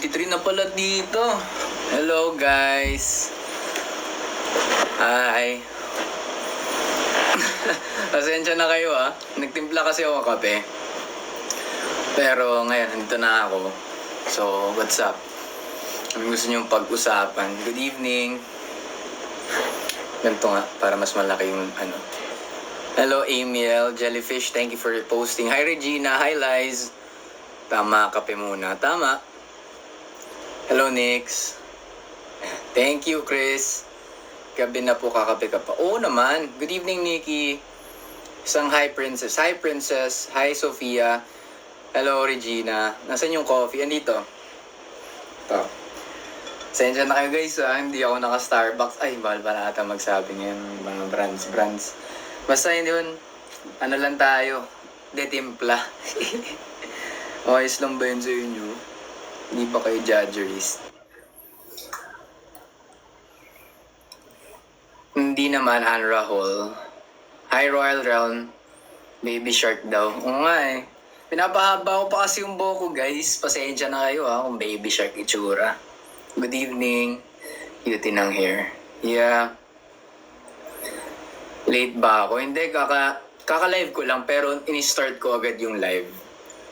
23 na pala dito. Hello guys. Hi. Pasensya na kayo Nagtimpla kasi ako kape. Pero ngayon, nandito na ako. So, what's up? Ano gusto niyong pag-usapan? Good evening. Ganito nga, para mas malaki yung ano. Hello, Amiel. Jellyfish, thank you for posting. Hi, Regina. Hi, Liz. Tama, kape muna. Tama. Hello, Nix. Thank you, Chris. Gabi na po, kakape ka pa. Oo naman. Good evening, Nikki. Isang hi, Princess. Hi, Princess. Hi, Sofia. Hello, Regina. Nasaan yung coffee? Andito. Ito. Sensya na kayo guys Hindi ako naka-Starbucks. Ay, mahal pa na ata magsabi ngayon. Mga brands. Basta yun, ano lang tayo. Detimpla. Ayos lang ba yun sa inyo? Hindi ba kayo judgerist? Hindi naman, Anra Hall. Hi, Royal Realm. Baby Shark daw. Oo nga Pinapahaba ko pa kasi yung buhok ko, guys. Pasensya na kayo kung Baby Shark itsura. Good evening. Beauty ng hair. Yeah. Late ba ako? Hindi, kaka-live ko lang. Pero in-start ko agad yung live.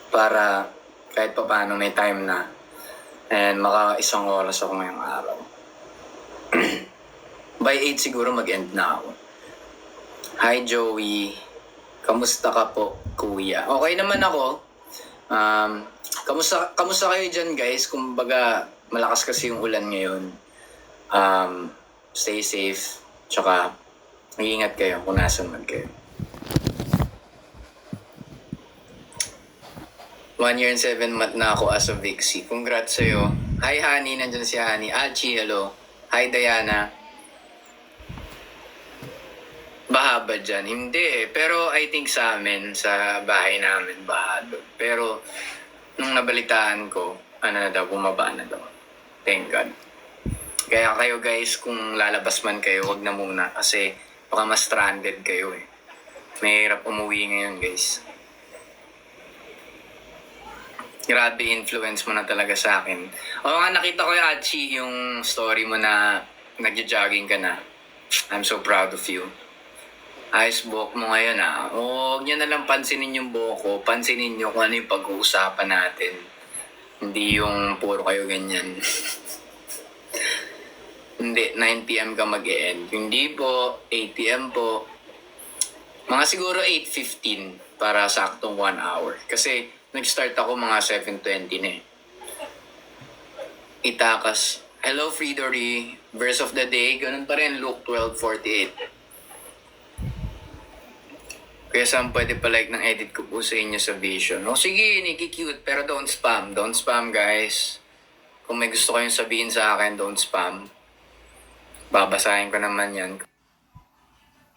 Para kahit pa paano may time na. And maka-isang oras ako ngayong araw. By 8 siguro mag-end na ako. Hi, Joey. Kamusta ka po, kuya? Okay naman ako. Kamusta kayo dyan, guys? Kumbaga, malakas kasi yung ulan ngayon. Stay safe. Tsaka, mag-ingat kayo kung nasan man kayo. 1 year and 7 months na ako as a Vixie. Congrats sa'yo. Hi, Honey. Nandyan si Honey. Achi, hello. Hi, Diana. Baha ba dyan? Hindi Pero I think sa amin, sa bahay namin, baha doon. Pero, nung nabalitaan ko, bumaba na daw. Thank God. Kaya kayo guys, kung lalabas man kayo, wag na muna. Kasi baka mas stranded kayo Mahirap umuwi ngayon guys. Grabe influence mo na talaga sa akin. Oo nga, nakita ko yung Achi, yung story mo na nagja-jogging ka na. I'm so proud of you. Ayos buhok mo ngayon Huwag nyo na lang pansinin yung buhok ko. Pansinin nyo kung ano yung pag-uusapan natin. Hindi yung puro kayo ganyan. Hindi, 9 p.m. ka mag-e-end. Hindi po, 8 p.m. po. Mga siguro 8:15 para saktong 1 hour. Kasi nag-start ako mga 7:20 na Itakas. Hello, Fridori. Verse of the day. Ganun pa rin, Luke 12:48. Kaya saan pwede pa-like ng edit ko po sa inyo sa Vision. Sige, Nikki cute, pero don't spam. Don't spam, guys. Kung may gusto kayong sabihin sa akin, don't spam. Babasahin ko naman yan.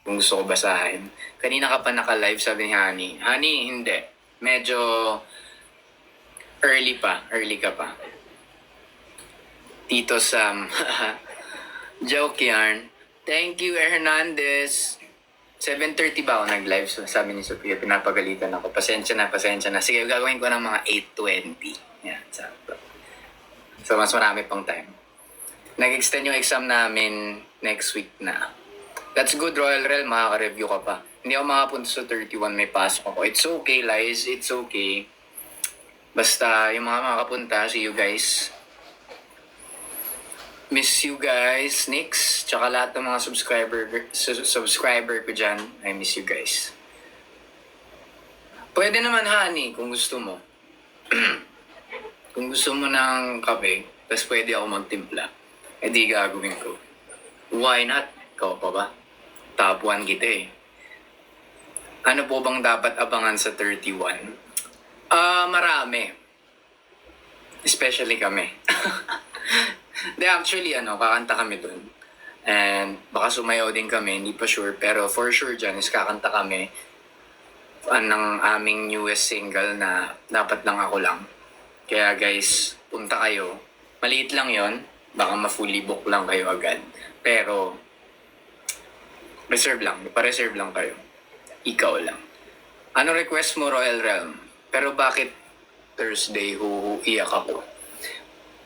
Kung gusto ko basahin. Kanina ka pa naka-live, sabi ni Honey. Honey, hindi. Medyo early ka pa. Tito Sam. Joke yarn. Thank you, Hernandez. 7:30 ba ako nag-live? So, sabi ni Sophia, pinapagalitan ako. Pasensya na. Sige, gagawin ko ng mga 8:20. Yan, sakto. So, mas marami pang time. Nag-extend yung exam namin next week na. That's good, Royal Realm. Makaka-review ka pa. Hindi ako makapunta sa 31, may pasok ako. It's okay, Liz. It's okay. Basta, yung mga makapunta, see you guys. Miss you guys, Nix, tsaka lahat ng mga subscriber ko dyan. I miss you guys. Pwede naman, Honey, kung gusto mo. Kung gusto mo ng kape, tapos pwede ako magtimpla, di gagawin ko. Why not? Ikaw pa ba? Top 1 kita Ano po bang dapat abangan sa 31? Marami. Especially kami. Actually, kakanta kami dun. And baka sumayaw din kami, hindi pa sure. Pero for sure dyan is kakanta kami ng aming newest single na Dapat Lang Ako Lang. Kaya guys, punta kayo. Maliit lang yon, baka ma-fully book lang kayo agad. Pero, pa-reserve lang kayo. Ikaw lang. Ano request mo, Royal Realm? Pero bakit Thursday iyak ako?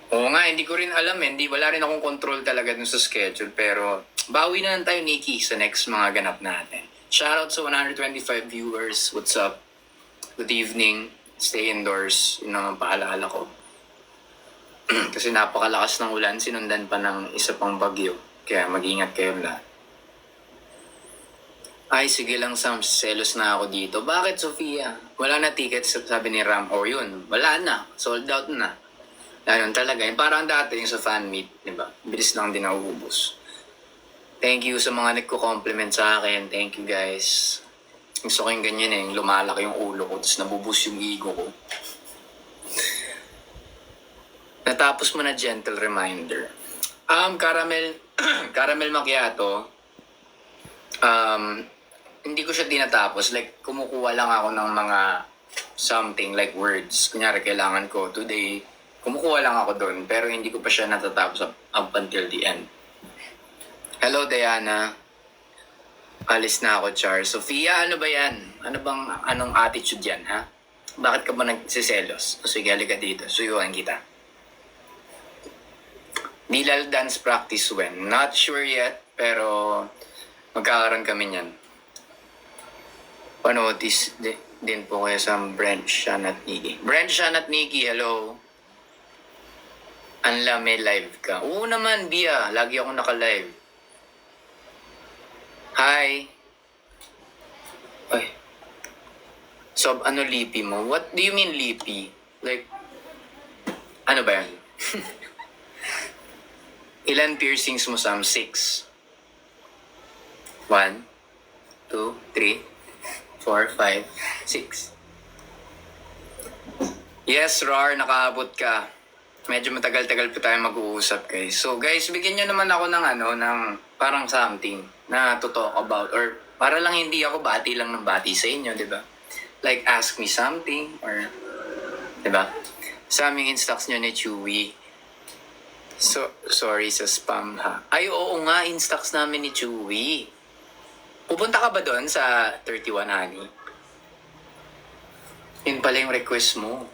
Oo nga, hindi ko rin alam eh. Hindi, wala rin akong control talaga dun sa schedule. Pero bawi na lang tayo, Nikki, sa next mga ganap natin. Shoutout sa 125 viewers. What's up? Good evening. Stay indoors. Yun ang paalala ko. Kasi napakalakas ng ulan. Sinundan pa ng isa pang bagyo. Kaya mag-ingat kayo lahat. Ay, sige lang Sam, selos na ako dito. Bakit, Sofia? Wala na tickets, sabi ni Ram. O yun, wala na. Sold out na. Ganun talaga. Yung parang dati yung sa fan meet, di ba? Bilis lang din nauubos. Thank you sa mga nagko-compliment sa akin. Thank you guys. Gusto ko yung ganyan eh, yung lumalaki yung ulo ko, tapos nabubus yung ego ko. Natapos mo na gentle reminder. Caramel, caramel macchiato, hindi ko siya tinatapos. Like, kumukuha lang ako ng mga something like words. Kunyari, kailangan ko today, kumukuha lang ako doon, pero hindi ko pa siya natatapos up until the end. Hello, Diana. Alis na ako, Char. Sofia, ano ba yan? Anong attitude yan, ha? Bakit ka ba nagsiselos? O sige, halika dito. Suyuan kita. Dilal dance practice when? Not sure yet, pero magkakaroon kami niyan. Panotis din po kayo sa Brent, Shan at Nikki. Brent, Shan at Nikki, hello. Anla, may live ka. Oo naman, Bia. Lagi ako naka-live. Hi. Ay. So, ano lipi mo? What do you mean lipi? Like, ano ba yan? Ilan piercings mo, Sam? 6. 1, 2, 3, 4, 5, 6. Yes, Rar, nakaabot ka. Medyo matagal-tagal pa tayo mag-uusap, guys. So, guys, bigyan nyo naman ako ng ng parang something na to talk about. Or para lang hindi ako bati lang ng bati sa inyo, di ba? Like, ask me something or, di ba? Sa aming instax nyo ni Chewy. So, sorry sa spam ha. Ay, oo nga, instax namin ni Chewy. Pupunta ka ba doon sa 31, honey? Yun pala yung request mo.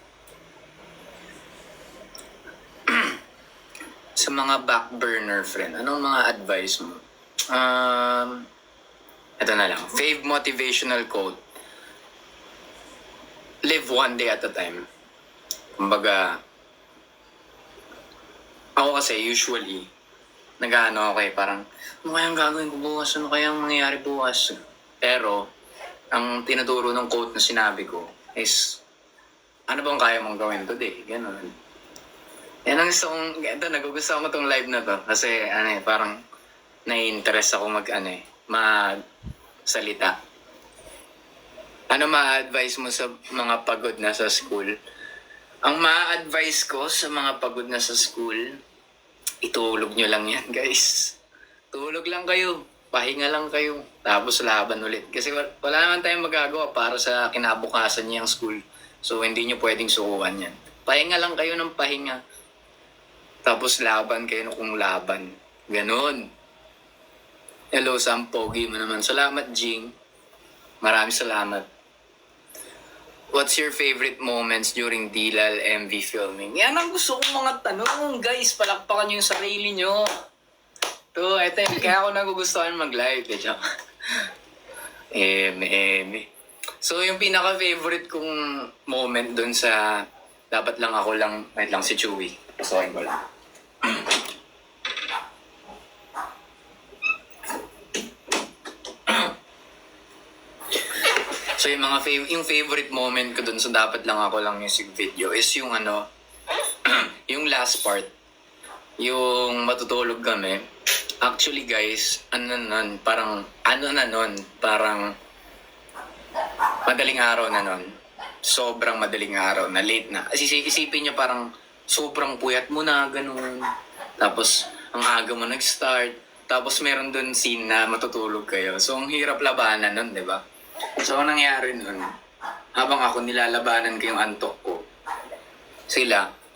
Sa mga back burner friend, anong mga advice mo? Ito na lang. Fave motivational quote. Live one day at a time. Kumbaga, ako kasi usually, nag-ano ako parang, ano kayang gagawin ko bukas? Ano kayang mangyayari bukas? Pero, ang tinuturo ng quote na sinabi ko is, ano bang kaya mong gawin today? Ganon. Yan ang gusto kong, ito, nagugustuhan ko tong live na to. Kasi, parang, nai-interest ako magsalita. Ano ma-advise mo sa mga pagod na sa school? Ang ma-advise ko sa mga pagod na sa school, itulog nyo lang yan, guys. Tulog lang kayo. Pahinga lang kayo. Tapos laban ulit. Kasi wala naman tayong magagawa para sa kinabukasan niyang school. So, hindi nyo pwedeng sukuhan yan. Pahinga lang kayo ng pahinga. Tapos laban kayo kung laban. Ganon. Hello, Sam. Pogi mo naman. Salamat, Jing. Maraming salamat. What's your favorite moments during Dilal MV filming? Yan ang gusto kong mga tanong. Guys, palakpakan nyo yung sarili nyo. To, eto yun. Kaya ako nagugustuhan mag-live. So, yung pinaka-favorite kong moment dun sa dapat lang ako lang, wait lang si Chewy. Pasokin ko lang. So yung yung favorite moment ko dun sa dapat lang ako lang music video is yung yung last part. Yung matutulog kami. Actually guys, parang madaling araw na nun. Sobrang madaling araw na late na. Isipin niyo parang sobrang puyat mo na, ganun. Tapos ang aga mo nag-start. Tapos meron dun scene na matutulog kayo. So ang hirap labanan nun, di ba? So, ang nangyari nun, habang ako nilalabanan ko yung antok ko,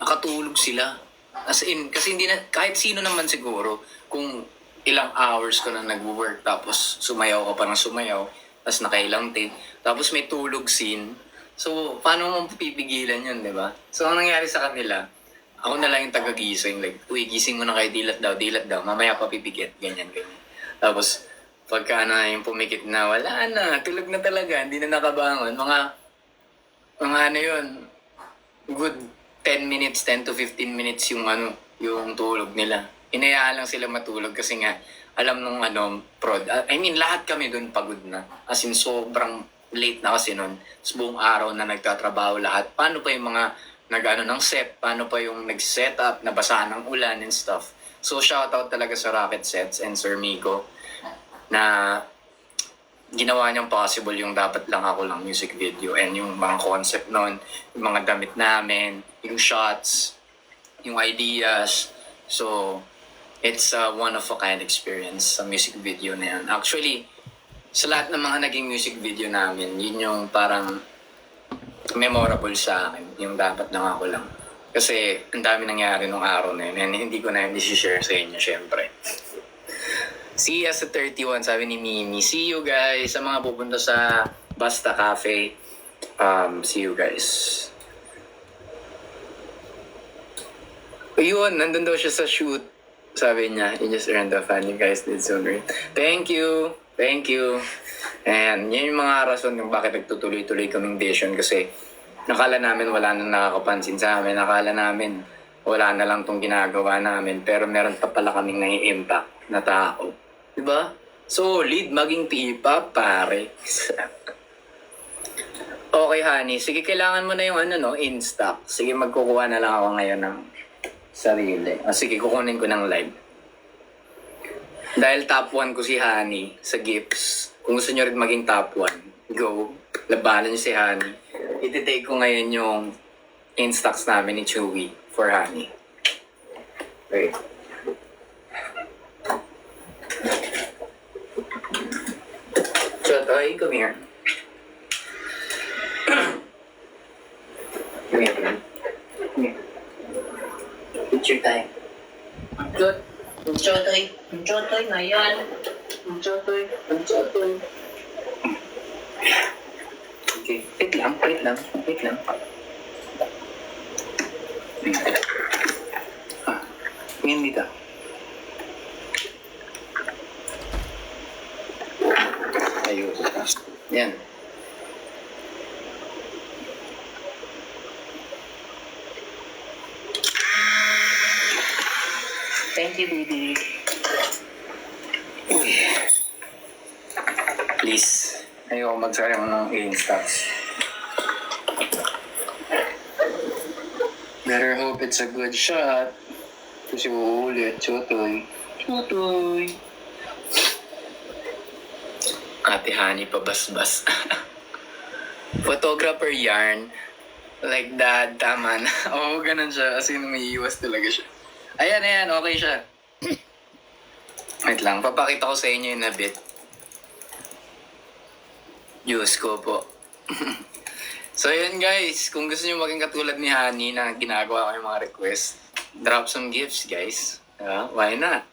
nakatulog sila. As in, kasi hindi na, kahit sino naman siguro, kung ilang hours ko na nag-work, tapos sumayaw ka pa ng sumayaw, tapos nakailang take, tapos may tulog scene, so, paano mo pipigilan yun, di ba? So, ang nangyari sa kanila, Ako na lang yung taga-gising. Like, uy, gising mo na kayo, dilat daw. Mamaya pa pipikit, ganyan. Tapos, pagka na yung pumikit na, wala na, tulog na talaga, hindi na nakabangon. Mga ano yun, good 10 minutes, 10 to 15 minutes yung yung tulog nila. Inayaan lang sila matulog kasi nga, alam nung prod. I mean, lahat kami dun pagod na. As in, sobrang late na kasi nun. Tapos buong araw na nagtatrabaho lahat. Paano pa yung mga ng set? Paano pa yung nag-set up, nabasa ng ulan and stuff? So, shoutout talaga sa Rocket Sets and Sir Miko na ginawa niyang possible yung dapat lang ako lang music video and yung mga concept nun, yung mga damit namin, yung shots, yung ideas. So, it's a one-of-a-kind experience sa music video na yan. Actually, sa lahat ng mga naging music video namin, yun yung parang memorable sa akin, yung dapat lang ako lang. Kasi ang dami nangyari nung araw na yun and hindi ko na hindi share sa inyo, syempre. See you sa 31, sabi ni Mimi. See you guys sa mga pupunta sa Basta Cafe. See you guys. Yun, nandun daw siya sa shoot. Sabi niya, you just earned the fan. You guys did so great. Thank you. Thank you. And yun yung mga rason kung bakit nagtutuloy-tuloy kaming vision kasi nakala namin wala nang nakakapansin sa amin. Nakala namin wala na lang tong ginagawa namin. Pero meron pa pala kaming nai-impact na tao. Diba? Solid, maging tipa, pare. Okay, honey. Sige, kailangan mo na yung in stock. Sige, magkukuha na lang ako ngayon ng sarili. Sige, kukunin ko ng live. Dahil top 1 ko si Honey sa gifts. Kung gusto nyo rin maging top 1, go. Labanan nyo si Honey. Iti-take ko ngayon yung in-stocks namin ni Chewy for Honey. Wait. Chotoy, come here. Come here. Come here. Picture time. Good. Chotoy na yan. Chotoy. Okay, wait lang. Tingin dito. Ayun. Yan. Thank you, baby. Uy. Please. Ayoko magsayang ng in-stocks. Better hope it's a good shot. Kasi uulit. Chotoy. Ate Honey, pabasbas. Photographer yarn. Like that, tama na. Oo, ganun siya. Kasi umiiwas talaga siya. Ayan, okay siya. Wait lang, papakita ko sa inyo yung nabit. Diyos ko po. So yun guys, kung gusto nyo maging katulad ni Honey na ginagawa ko yung mga request, drop some gifts guys. Why not?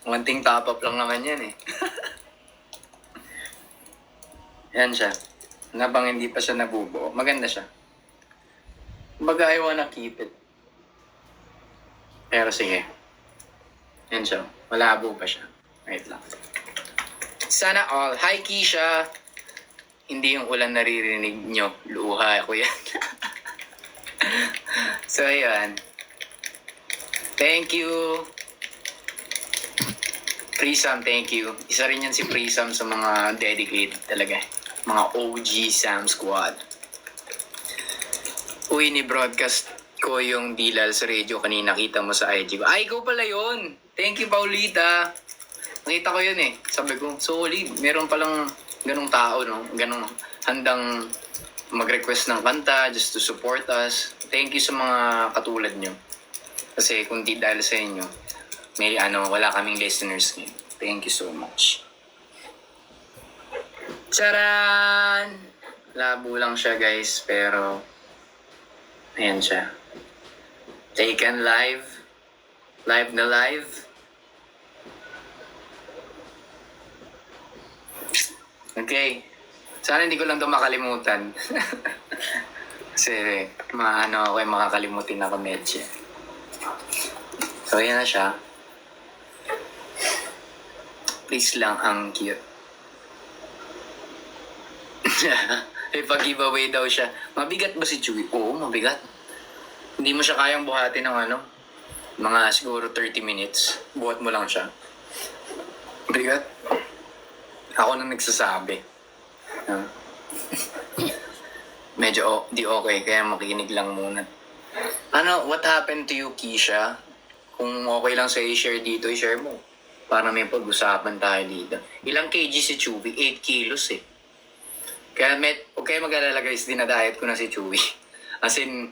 One thing top up lang naman yan eh. Yan siya. Nabang hindi pa siya nabubuo. Maganda siya. Baga I wanna keep it. Pero sige. Yan siya. Malabo pa siya. Wait lang. Sana all. Hi Keisha. Hindi yung ulan naririnig nyo. Luha ko yan. So ayan. Thank you. Prisam, thank you. Isa rin yan si Prisam sa mga dedicated talaga. Mga OG Sam Squad. Uy, ni-broadcast ko yung Dilal sa radio kanina. Kita mo sa IG ko. Ay, ikaw pala yun. Thank you, Paulita. Nakita ko yun eh. Sabi ko, solid. Meron palang ganong tao, no? Ganong handang mag-request ng kanta just to support us. Thank you sa mga katulad nyo. Kasi kung di dahil sa inyo, may wala kaming listeners ngayon. Thank you so much. Charan! Labo lang siya guys, pero ayan siya. Taken live. Live na live. Okay. Sana hindi ko lang ito makalimutan. Kasi, ako makakalimutin ako medyo. So, yan na siya. Please lang, ang cute. May pag-giveaway daw siya. Mabigat ba si Chewy? Oo, mabigat. Hindi mo siya kayang buhatin ng mga siguro 30 minutes. Buhat mo lang siya. Mabigat. Ako na nagsasabi. Medyo di okay, kaya makinig lang muna. What happened to you, Keisha? Kung okay lang sa'yo i-share dito, i-share mo. Para may pag-usapan tayo dito. Ilang kg si Chewy? 8 kilos eh. Kaya huwag kayo mag-alala guys, dinadayet ko na si Chewy. As in,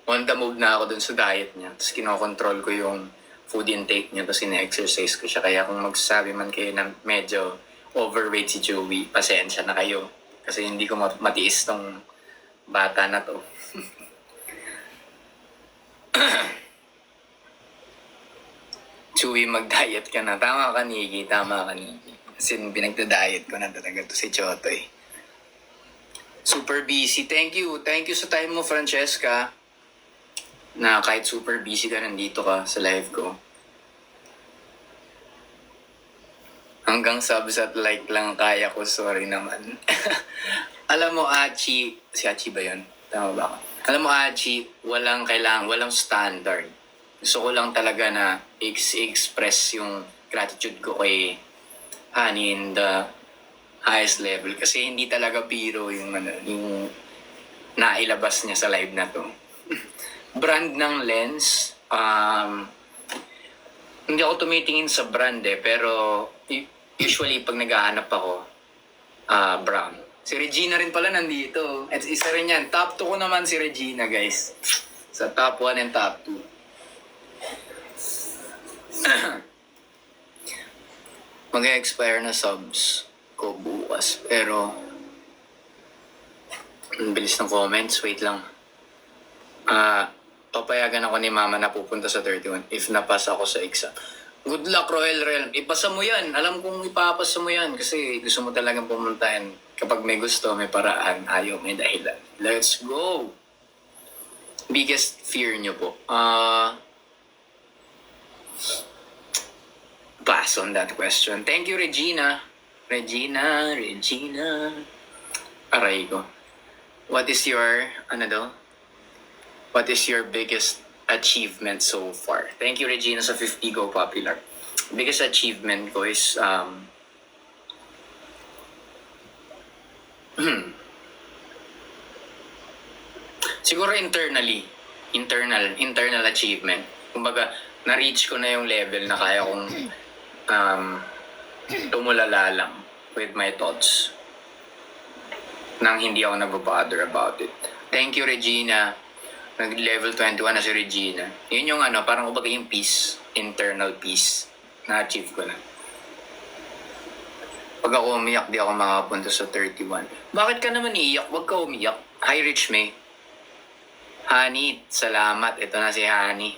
on the move na ako dun sa diet niya. Tapos kinokontrol ko yung food intake niya. Tapos ina-exercise ko siya. Kaya kung magsasabi man kayo na medyo overweight si Chewy, pasensya na kayo. Kasi hindi ko matiis tong bata na to. Chewy, mag-diet ka na. Tama ka, Niki. Tama ka, Niki. Kasi pinagda-diet ko na talaga to si Chotoy. Super busy. Thank you. Thank you sa time mo, Francesca. Na kahit super busy ka, nandito ka sa live ko. Hanggang subs at like lang kaya ko. Sorry naman. Alam mo, Achi. Si Achi ba yun? Tama ba ako? Alam mo, Achi, walang standard. Gusto ko lang talaga na express yung gratitude ko kay Honey in the highest level. Kasi hindi talaga biro yung nailabas niya sa live na to. Brand ng lens, hindi ako tumitingin sa brand pero usually pag naghahanap ako, brown. Si Regina rin pala nandito. At isa rin yan. Top 2 ko naman si Regina, guys. Sa top 1 and top 2. Mag-expire na subs ko bukas. Pero, ang bilis ng comments. Wait lang. Papayagan ako ni Mama na pupunta sa 31 if napasa ako sa exam. Good luck, Royal Realm. Ipasa mo yan. Alam kong ipapasa mo yan kasi gusto mo talagang pumuntahan. Kapag may gusto, may paraan. Ayaw, may dahilan. Let's go! Biggest fear nyo po? Pass on that question. Thank you, Regina. Regina. Aray ko. What is your biggest achievement so far? Thank you, Regina, sa 50 Go Popular. Biggest achievement ko is siguro internal achievement. Kumbaga, na-reach ko na yung level na kaya kong tumulala lang with my thoughts nang hindi ako nababother about it. Thank you, Regina. Nag-level 21 na si Regina. Yun yung parang kumbaga yung peace, internal peace, na-achieve ko na. Pag ako umiyak, di ako makapunta sa 31. Bakit ka naman iiyak? Huwag ka umiyak. Hi, Rich May. Honey, salamat. Ito na si Honey.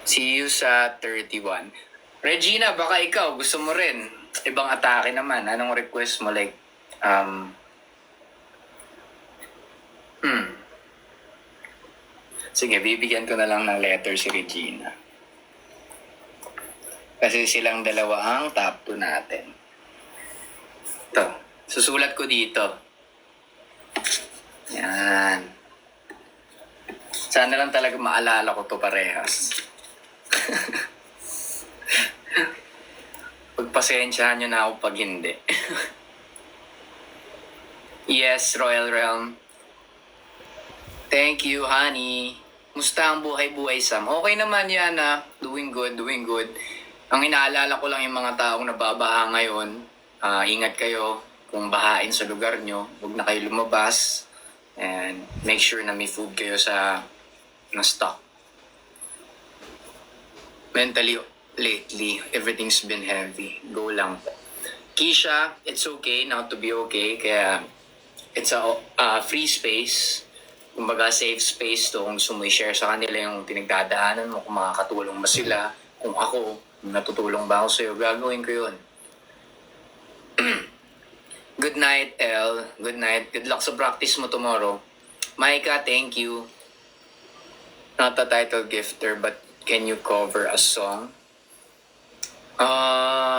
See you sa 31. Regina, baka ikaw, gusto mo rin. Ibang atake naman. Anong request mo? Like, Sige, bibigyan ko na lang ng letter si Regina. Kasi silang dalawa ang top 2 natin. Ito. Susulat ko dito. Yan. Sana lang talaga maalala ko to parehas. Pagpasensyahan nyo na ako pag hindi. Yes, Royal Realm. Thank you, honey. Musta ang buhay-buhay, Sam? Okay naman yan, doing good. Ang inaalala ko lang yung mga taong nababaha ngayon. Ingat kayo kung bahain sa lugar nyo. Huwag na kayo lumabas. And make sure na may food kayo na stock. Mentally, lately, everything's been heavy. Go lang. Keisha, it's okay not to be okay. Kaya it's a free space. Kumbaga, safe space to kung gusto mo i-share sa kanila yung pinagdadaanan mo, kung makakatulong ba sila, kung ako, natutulong ba ako sa'yo, gagawin ko yun. Good night, El. Good night. Good luck sa practice mo tomorrow. Micah, thank you. Not a title gifter, but can you cover a song?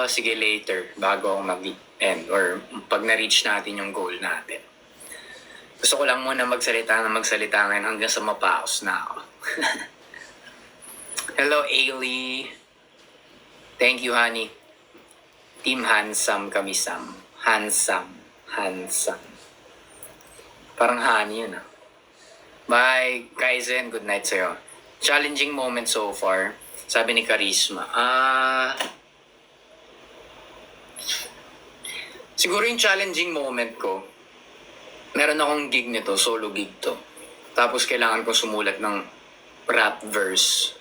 Sige later, bago ako mag-end or pag na-reach natin yung goal natin. Gusto ko lang muna magsalita ngayon hanggang sa mapaos na ako. Hello, Ailey. Thank you, honey. Team handsome kami, Sam. Handsome. Parang honey yun, ah. Bye, Kaizen. Good night sa'yo. Challenging moment so far. Sabi ni Charisma. Siguro yung challenging moment ko, meron akong gig nito, solo gig to. Tapos kailangan ko sumulat ng rap verse.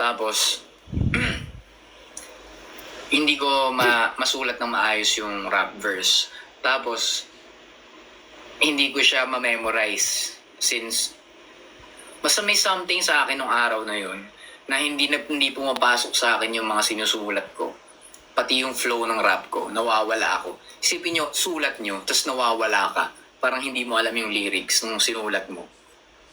Tapos, hindi ko masulat ng maayos yung rap verse. Tapos, hindi ko siya ma-memorize since basta may something sa akin nung araw na yun na hindi pumapasok sa akin yung mga sinusulat ko. Pati yung flow ng rap ko, nawawala ako. Isipin nyo, sulat nyo, tas nawawala ka. Parang hindi mo alam yung lyrics nung sinulat mo.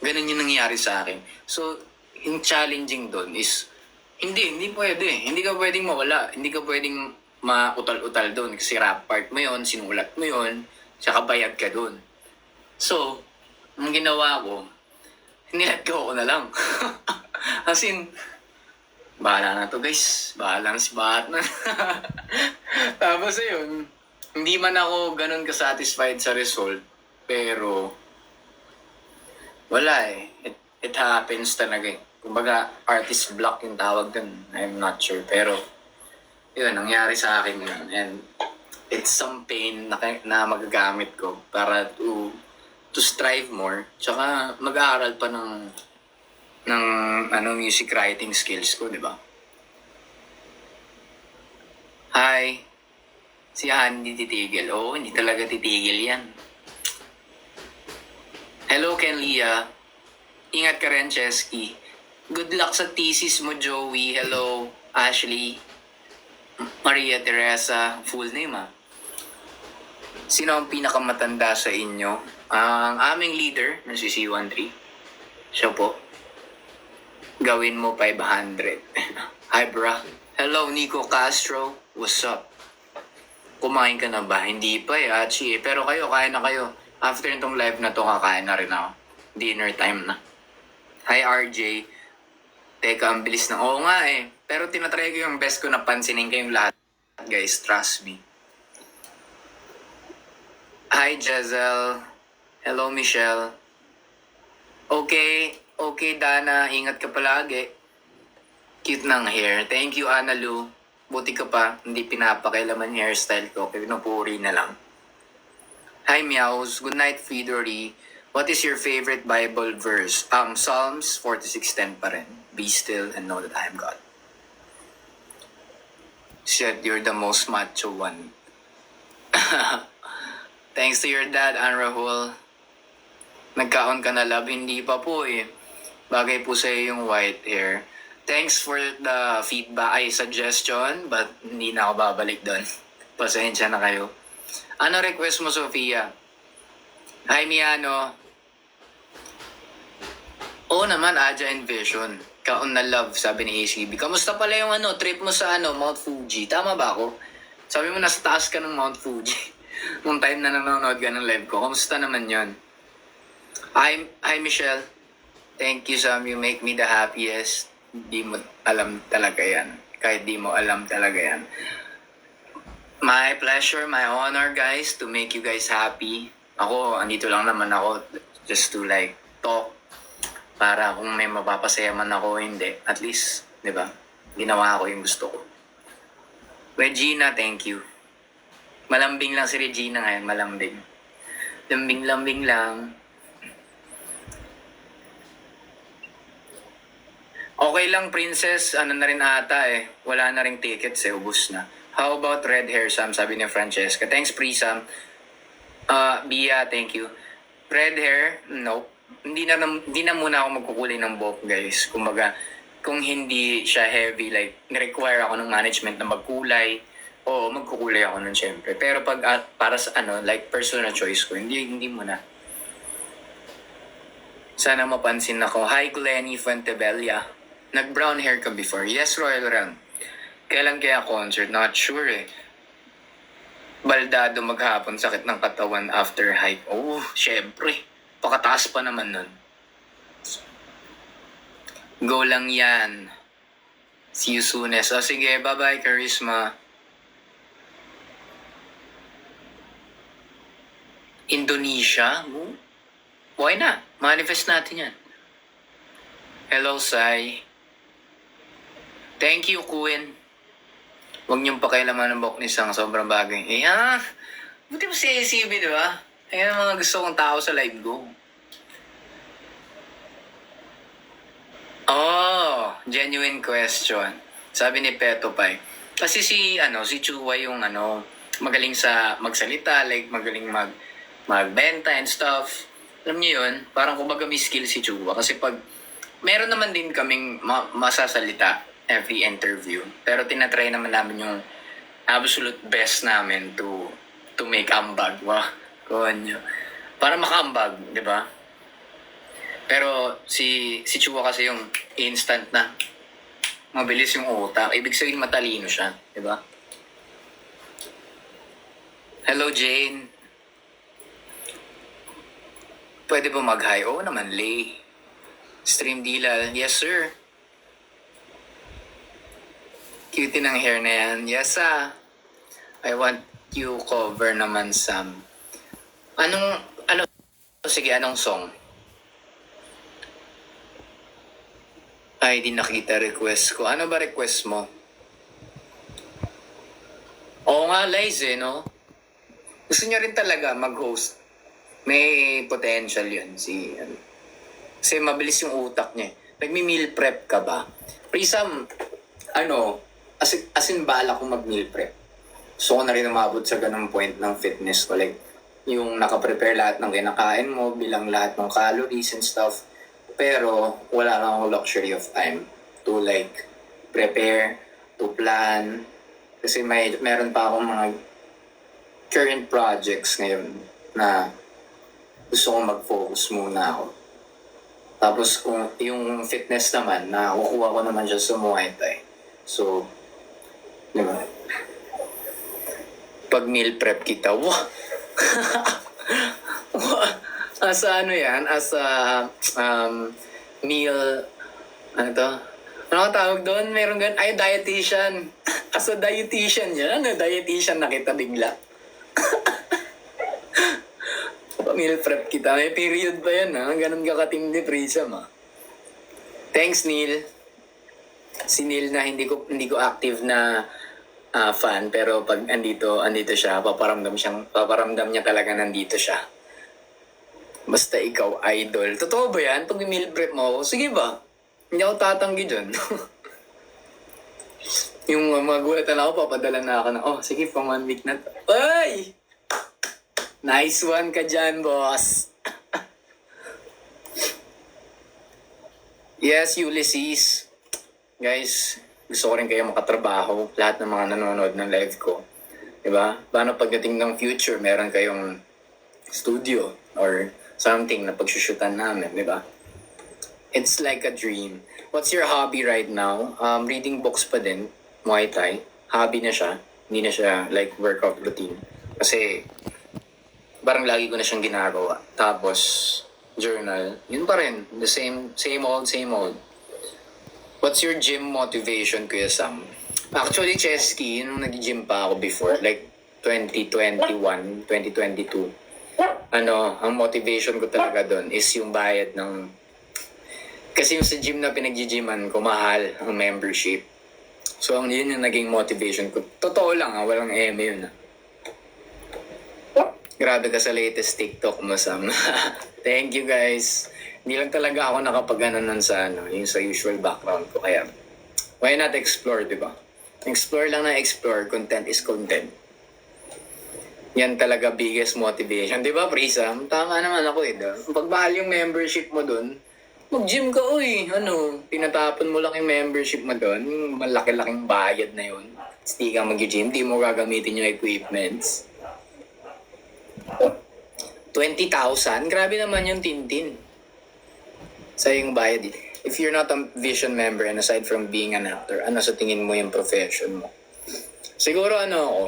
Ganun yung nangyari sa akin. So, yung challenging doon is, hindi pwede. Hindi ka pwedeng mawala. Hindi ka pwedeng mautal-utal doon. Kasi rap part mo yun, sinulat mo yun, tsaka bayad ka doon. So, ang ginawa ko, nilet ko na lang. As in, bahala na to guys. Bahala na si Batman. Tapos ayun, hindi man ako ganun ka-satisfied sa result. Pero, wala eh. It happens talaga eh. Kumbaga, artist block yung tawag dun. I'm not sure. Pero, yun, nangyari sa akin yun. And, it's some pain na magagamit ko para to strive more. Tsaka, mag-aaral pa ng music writing skills ko, di ba? Hi. Si Han hindi titigil. Oo, hindi talaga titigil yan. Hello, Ken Lia. Ingat ka rin, Chesky. Good luck sa thesis mo, Joey. Hello, Ashley. Maria Teresa. Full name, ah. Sino ang pinakamatanda sa inyo? Ang aming leader, na si C13. Siya po. Gawin mo 500. Hi, bra. Hello, Nico Castro. What's up? Kumain ka na ba? Hindi pa, Achi. Pero kayo, kain na kayo. After itong live na to, kakain na rin ako. Dinner time na. Hi, RJ. Teka, ang bilis na. Oo nga eh. Pero tinatry ko yung best ko na pansinin kayong lahat. Guys, trust me. Hi, Jezel. Hello, Michelle. Okay, Dana. Ingat ka palagi. Cute ng hair. Thank you, Ana Lu. Buti ka pa. Hindi pinapakailaman yung hairstyle ko. Pinupuri na lang. Hi, Meows. Good night, Fidori. What is your favorite Bible verse? Psalms 46:10 pa rin. Be still and know that I am God. Said you're the most macho one. Thanks to your dad, Anrahul. Nagkaon ka na, love? Hindi pa po eh. Bagay po sa'yo yung white hair. Thanks for the feedback, suggestion, but hindi na ako babalik doon. Pasensya na kayo. Ano request mo, Sofia? Hi, Miano. Oo naman, Aja and Vision. Kaon na love, sabi ni ACB. Kamusta pala yung trip mo sa Mount Fuji? Tama ba ako? Sabi mo, nasa taas ka ng Mount Fuji. Nung time na nanonood ka ng live ko. Kamusta naman yon? Hi, Michelle. Thank you, Sam. You make me the happiest. Di mo alam talaga yan. Kahit di mo alam talaga yan. My pleasure, my honor, guys, to make you guys happy. Ako, andito lang naman ako just to talk. Para kung may mapapasaya man ako, hindi. At least, di ba? Ginawa ko yung gusto ko. Regina, thank you. Malambing lang si Regina ngayon, malambing. Lambing-lambing lang. Okay lang, Princess. Ano na rin ata eh. Wala na rin tickets eh. Ubus na. How about red hair, Sam? Sabi ni Francesca. Thanks, Pri-Sam. Bia, thank you. Red hair? Nope. Hindi na muna ako magkukulay ng buhok, guys. Kumbaga, kung hindi siya heavy, ni-require ako ng management na magkulay, oo, magkukulay ako nun, syempre. Pero pag para sa personal choice ko, hindi muna. Sana mapansin ako. Hi, Glenny Fuentebella. Nag-brown hair ka before? Yes, Royal Ram. Kailan kaya concert? Not sure eh. Baldado maghapon, sakit ng katawan after hike. Oh, syempre. Pakataas pa naman nun. Go lang yan. See you soon. O sige, bye-bye, Charisma. Indonesia? Why not? Manifest natin yan. Hello, Sai. Thank you, Queen. Huwag niyong pakialaman ng buhok ni Sang. Sobrang bagay. Eh, ha? Buti mo si ACB, di ba? Ayan ang mga gusto kong tao sa live ko. Oh, genuine question. Sabi ni Peto Pai. Kasi si Chua yung magaling sa magsalita, like magaling magbenta and stuff. Alam niyo yun, parang kumbaga may skill si Chua. Kasi pag, meron naman din kaming masasalita every interview. Pero tinatry naman namin yung absolute best namin to make ambag. Wah, kuhan nyo. Para makaambag, di ba? Pero si Chua kasi yung instant na mabilis yung utak. Ibig sabihin matalino siya, di ba? Hello, Jane. Pwede ba mag-hi? Oo naman, Lay. Stream Dilal. Yes, sir. Cutie ng hair na yan. Yes, I want you cover naman some. Sige, anong song? Ay, di nakita request ko. Ano ba request mo? Oo nga, Liz no? Gusto niya rin talaga mag-host. May potential yun. Kasi mabilis yung utak niya. Nagmi-meal prep ka ba? Prisam, as in bala ko mag-meal prep. So ko na rin umabot sa ganung point ng fitness ko. Like, yung nakaprepare lahat ng kinakain mo, bilang lahat ng calories and stuff. Pero wala lang akong luxury of time to like prepare, to plan. Kasi meron pa akong mga current projects ngayon na gusto kong mag-focus muna ako. Tapos kung yung fitness naman, nakukuha ko naman siya sa Muay Thai. So, di ba? Pag meal prep kita, wah! As yan? As meal, ano to? Ano tawag doon? Meron gan? Ay, dietitian. As a dietitian yan. Dietitian na kita bigla. Meal prep kita. May period pa yan, ha? Ganun ka katindi, Prisam, ha? Thanks, Neil. Si Neil na hindi ko active na fan, pero pag andito siya, paparamdam niya talaga nandito siya. Basta ikaw, idol. Totoo ba yan? Pag meal prep mo ako, sige ba? Hindi ako tatanggi dyan. Yung magulatan ako, papadala na ako na, sige, pang 1 week na to. Ay! Nice one ka dyan, boss. Yes, Ulysses. Guys, gusto ko rin kayo makatrabaho. Lahat ng mga nanonood ng live ko. Diba? Paano pagdating ng future, meron kayong studio or something na pagsushootan namin, di ba? It's like a dream. What's your hobby right now? Reading books pa din, Muay Thai. Hobby na siya. Hindi na siya like workout routine. Kasi parang lagi ko na siyang ginagawa. Tapos, journal. Yun pa rin. The same old. What's your gym motivation, Kuya Sam? Actually, Chesky, nung nag-gym pa ako before, like 2021, 2022, ang motivation ko talaga doon is yung bayad ng... Kasi yung sa gym na pinag-gyman ko, mahal ang membership. So, yun yung naging motivation ko. Totoo lang, walang eme yun. Grabe ka sa latest TikTok mo, Sam. Thank you, guys. Hindi lang talaga ako nakapag-ano sa yung sa usual background ko. Kaya, why not explore, di ba? Explore lang na explore. Content is content. Yan talaga biggest motivation. Di ba, Prisa? Tama naman ako Pag mahal yung membership mo dun, mag-gym ka, tinatapon mo lang yung membership mo dun, yung malaki-laking bayad na yun. Hindi ka mag-gym, di mo gagamitin yung equipments. 20,000? Grabe naman yung Tintin. Sa yung bayad eh. If you're not a Vision member and aside from being an actor, ano sa tingin mo yung profession mo? Siguro ano ako,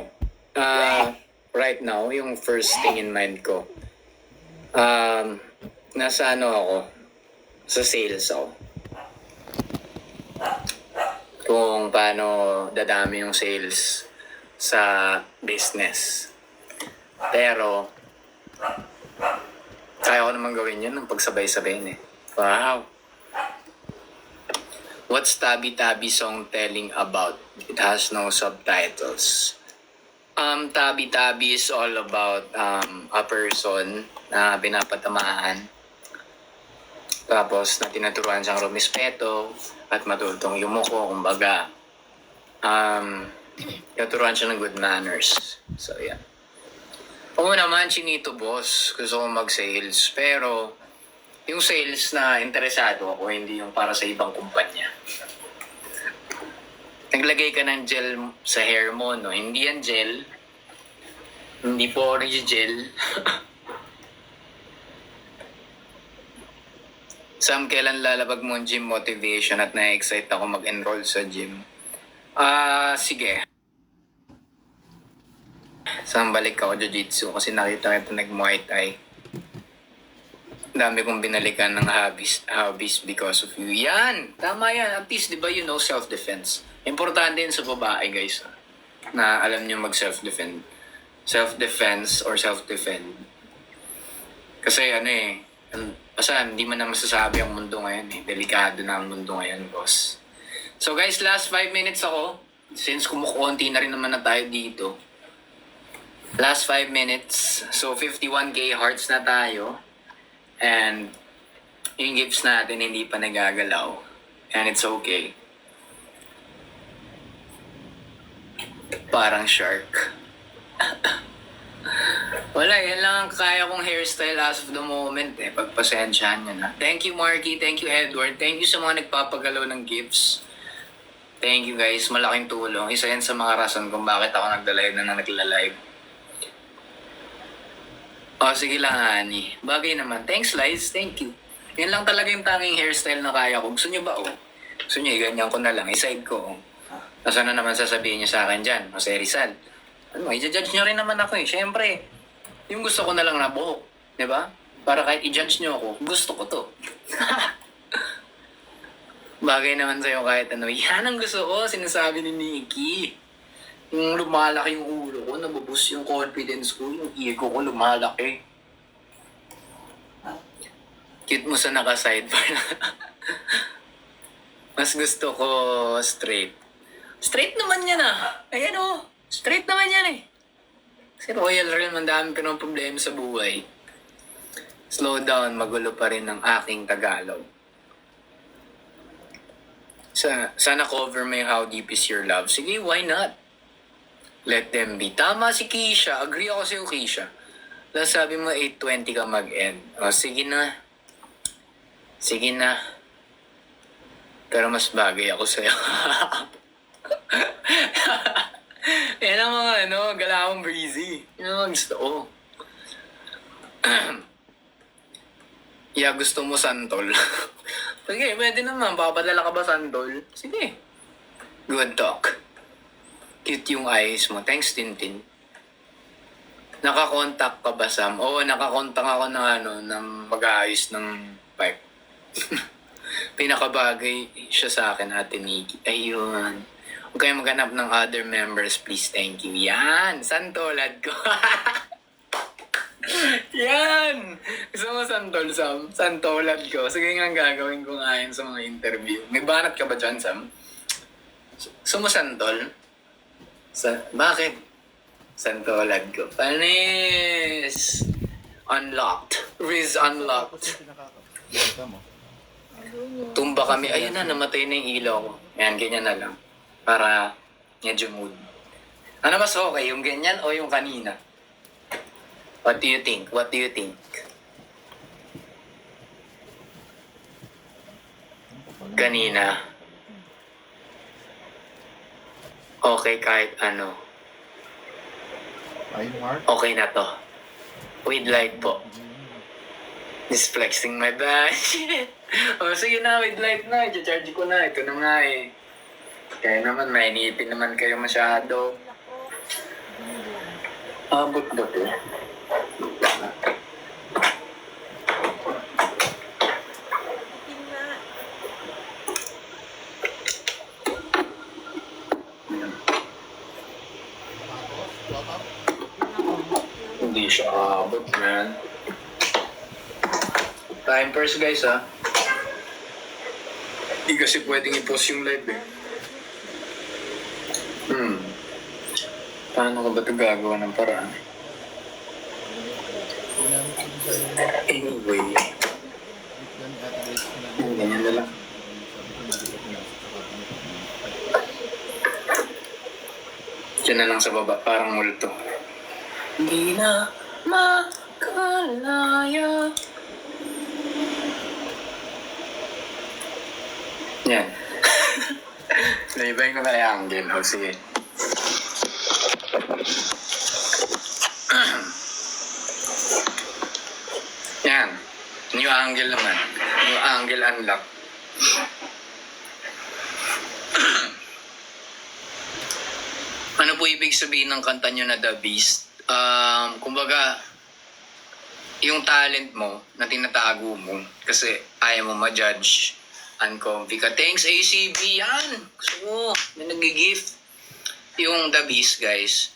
right now, yung first thing in mind ko, nasa ano ako, sa sales ako. Kung paano dadami yung sales sa business. Pero, kaya ko naman gawin yun ng pagsabay-sabay eh. Wow! What's Tabi Tabi song telling about? It has no subtitles. Tabi Tabi is all about a person na pinapatamaan. Tapos na tinuturuan siyang rumispeto at matutong yumuko, kumbaga. Tinuturuan siya ng good manners. So, yeah. Oo naman, chinito boss. Gusto ko mag-sales. Pero, yung sales na interesado ako, hindi yung para sa ibang kumpanya. Naglagay ka ng gel sa hair mo, no? Hindi yan gel. Hindi po orange gel. Sam, kailan lalabag mo ang gym motivation at na-excite ako mag-enroll sa gym? Sige. Sam, balik ako jiu-jitsu kasi nakita kita nag-muay thai. Dami kong binalikan ng hobbies because of you. Yan! Tama yan. At least, di ba, you know self-defense. Importante yun sa babae, guys. Na alam nyo mag-self-defend. Self-defense or self-defend. Kasi ano eh, basta hindi man na masasabi ang mundo ngayon eh. Delikado na ang mundo ngayon, boss. So guys, last 5 minutes ako. Since kumukunti na rin naman na tayo dito. Last 5 minutes. So 51k hearts na tayo. And yung gifts natin hindi pa nagagalaw. And it's okay. Parang shark. Wala, yan lang ang kaya kong hairstyle as of the moment eh. Pagpasensyahan nyo na. Thank you Marky, thank you Edward, thank you sa mga nagpapagalaw ng gifts. Thank you guys, malaking tulong. Isa yan sa mga rason kung bakit ako nagla-live na nagla-live. Sige lang, honey. Bagay naman. Thanks, Liz. Thank you. Yan lang talaga yung tanging hairstyle na kaya ko. Gusto nyo ba, Gusto nyo, ganyan ko na lang. I-side ko, Nasa na naman sasabihin nyo sa akin dyan? Jose Rizal. Ano, i-judge nyo rin naman ako, Siyempre, yung gusto ko na lang na buhok. Diba? Para kahit i-judge nyo ako, gusto ko to. Bagay naman sa'yo kahit ano. Yan ang gusto ko, sinasabi ni Nikki. Yung lumalaki yung ulo ko, nabuboost yung confidence ko, yung ego ko lumalaki. Cute mo sa naka-sidebar. Mas gusto ko straight. Straight naman yan Ayan straight naman yan eh. Kasi Royal Realm, ang dami pinong problema sa buhay. Slow down, magulo pa rin ang aking Tagalog. Sana cover mo yung How Deep Is Your Love. Sige, why not? Let them be. Tama si Keisha. Agree ako sa'yo, Keisha. Tapos sabi mo, 8:20 ka mag-end. Sige na. Sige na. Pero mas bagay ako sa'yo. Yan ang mga, galawang breezy. Yan ang mga gusto ko. Gusto mo santol. Sige, pwede naman. Papadala ka ba santol? Sige. Good talk. Cute yung eyes mo. Thanks, Tintin. Nakakontak ka ba, Sam? Oo, nakakontak ako ng mag-aayos ng pipe. Pinakabagay siya sa akin, Ate Nikki. Ayun. Huwag kayong maghanap ng other members, please. Thank you. Yan! Santolad ko. Yan! Gusto mo santol, Sam? Santolad ko. Sige nga gagawin ko nga yun sa mga interview. May banat ka ba dyan, Sam? Sumusantol? Bakit? Santolad ko. Panis! Unlocked. Riz unlocked. Tumba kami. Ayun na, namatay na yung ilaw ko. Ayan, ganyan na lang. Para medyo mood. Ano mas okay, yung ganyan o yung kanina? What do you think? What do you think? Kanina. Okay kahit ano. Ay, Mark. Okay na to. With light po. Just flexing my badge. O sige na, with light na. I-charge ko na. Ito na nga eh. Kaya naman, mainipin naman kayo masyado. Abot ba to? Hindi siya abot, man. Time first, guys, ha? Hindi kasi pwedeng i-post yung live, eh. Paano ko ba ito gagawa ng paraan? Anyway. Ganyan na lang. Diyan na lang sa baba, parang multo. Hindi na makalaya. Yan. Naibayin ko na yung angle. O, sige. Yan. New angle naman. New angle unlock. Ano po ibig sabihin ng kanta nyo na The Beast? Kumbaga, yung talent mo na tinatago mo kasi ayaw mo ma-judge, uncomfy ka. Thanks, ACB. Yan. So, may nag-gift. Yung The Beast, guys,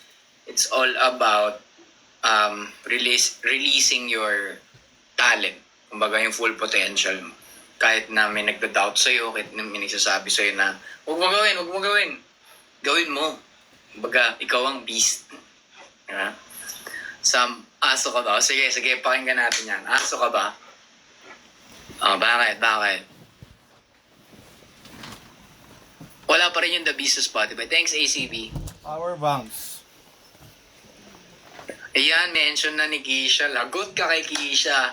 it's all about releasing your talent. Kumbaga, yung full potential mo. Kahit na may nagda-doubt sa'yo, kahit na may nagsasabi sa'yo na, huwag mo gawin. Gawin mo. Kumbaga, ikaw ang beast. Yeah? Aso ka ba? Sige, pakinggan natin yan. Aso ka ba? Bakit? Wala pa rin yung The Beast sa Spotify. Thanks, ACB. Power banks. Ayan, mention na ni Keisha. Lagot ka kay Keisha.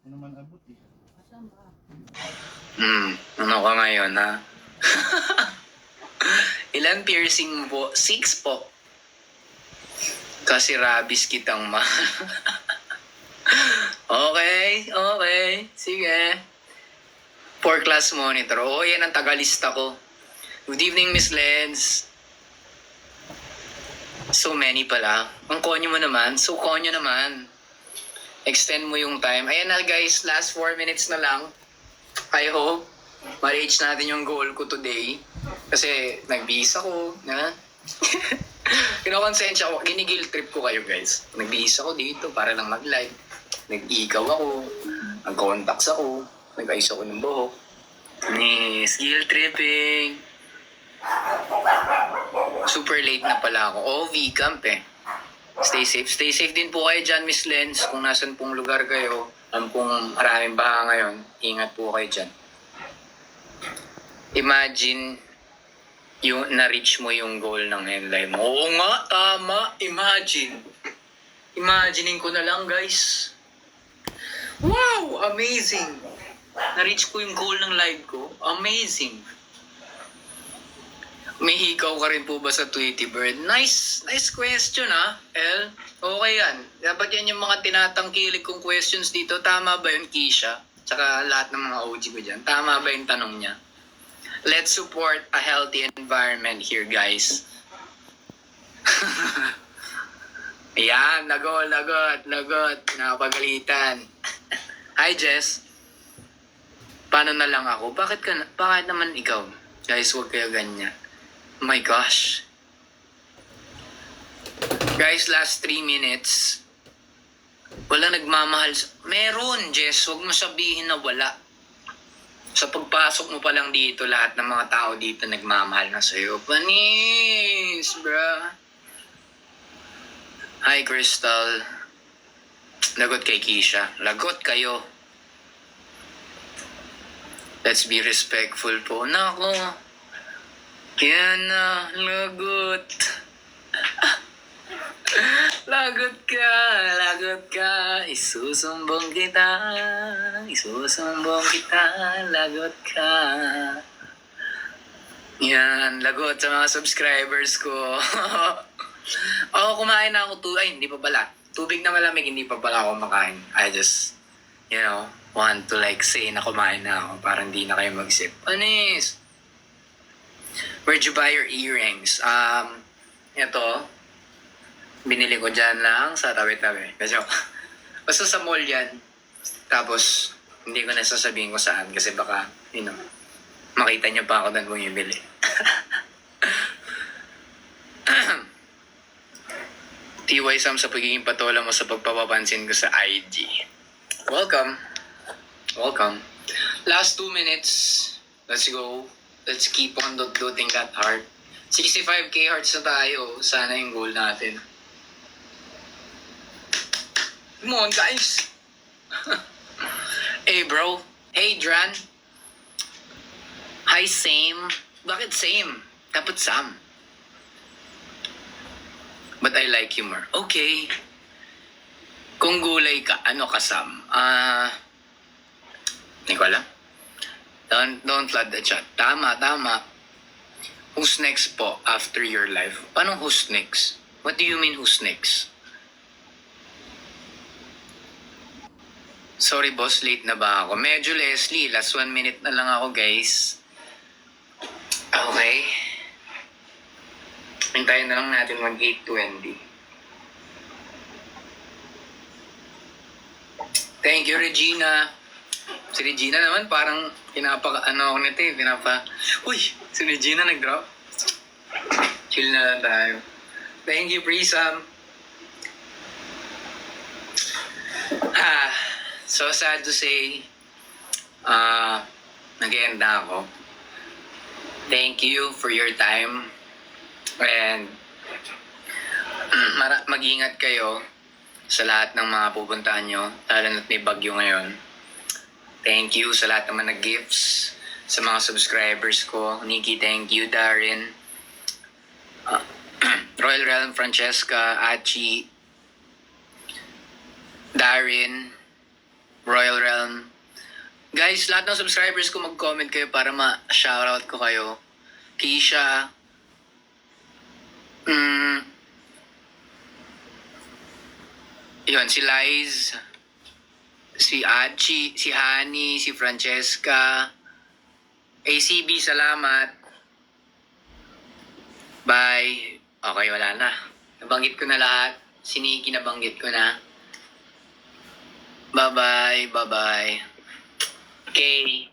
Ano naman abot eh. Ano ka ngayon, ha? Ilan piercing po? 6 po. Kasi rabies kitang Okay. Sige. 4 class monitor. Yan ang tagalista ko. Good evening, Miss Lens. So many pala. Ang konyo mo naman. Extend mo yung time. Ayan na, guys. Last 4 minutes na lang. I hope ma-reach natin yung goal ko today. Kasi nag-bihis ako. Kinokonsensya ko. Ginigil trip ko kayo, guys. Nag-bihis ako dito para lang mag-live. Nag-ikaw ako. Nag-contacts ako. Nag-ayos ako ng buhok. Skill tripping. Super late na pala ako. OV camp eh. Stay safe. Stay safe din po kayo dyan, Miss Lens. Kung nasan pong lugar kayo. Alam pong maraming baha ngayon. Ingat po kayo dyan. Imagine yung na-reach mo yung goal ng henlay mo. Oo nga, tama. Imagining ko na lang, guys. Wow! Amazing! Na-reach ko yung goal ng live ko. Amazing! May hikaw ka rin po ba sa Tweety Bird? Nice question, ha, El? Okay yan. Dapat yan yung mga tinatangkilik kong questions dito. Tama ba yun, Keisha? Tsaka lahat ng mga OG ko dyan. Tama ba yung tanong niya? Let's support a healthy environment here, guys. Ayan, lagot. Nakapagalitan. Hi, Jess. Paano na lang ako? Bakit naman ikaw? Guys, huwag kayo ganyan. Oh my gosh. Guys, last 3 minutes. Wala nagmamahal. Meron, Jess. Huwag mo sabihin na wala. Sa pagpasok mo pa lang dito, lahat ng mga tao dito nagmamahal na sa'yo. Panis, bruh. Hi, Crystal. Lagot kay Keisha. Lagot kayo. Let's be respectful po. Nako. Yan na, lagot. Lagot ka. Isusumbong kita, lagot ka. Yan, lagot sa mga subscribers ko. Kumain na ako hindi pa pala. tubig na malamig, hindi pa pala ako makain. I just, want to like say na kumain na ako para hindi na kayo mag-sip. Anis! Where'd you buy your earrings? Ito, binili ko dyan lang sa tabi-tabi. Kasi basta sa mall yan. Tapos, hindi ko nasasabihin ko saan kasi baka, makita niyo pa ako doon bumibili. TY Sam sa pagiging patola mo sa pagpapapansin ko sa IG. Welcome. Welcome. Last 2 minutes. Let's go. Let's keep on looting that heart. 65k hearts na tayo. Sana yung goal natin. Come on, guys. Hey, bro. Hey, Dran. Hi, same. Bakit same? Dapat Sam. But I like humor. Okay. Kung gulay ka, ano ka, Sam? Hindi ko alam. Don't flood the chat. Tama. Who's next po after your life? Paano who's next? What do you mean who's next? Sorry boss, late na ba ako? Medyo Leslie, last 1 minute na lang ako guys. Okay. Hintayin na lang natin mag 8:20. Thank you, Regina. Si Regina naman parang ako nito eh. Uy! Si Regina nag-drop. Chill na lang tayo. Thank you, Prisam. So sad to say, nag-end na ako. Thank you for your time. And mag-ingat kayo sa lahat ng mga pupuntahan nyo, lalo na't may bagyo ngayon. Thank you sa lahat naman nag-gifts, sa mga subscribers ko. Nikki, thank you. Darren, Royal Realm, Francesca, Achi, Darren, Royal Realm. Guys, lahat ng subscribers ko mag-comment kayo para ma-shoutout ko kayo. Keisha, yun, si Liz, si Achi, si Hani, si Francesca, ACB, salamat. Bye. Okay, wala na. Nabanggit ko na lahat. Si Nikki nabanggit ko na. Bye-bye. Okay.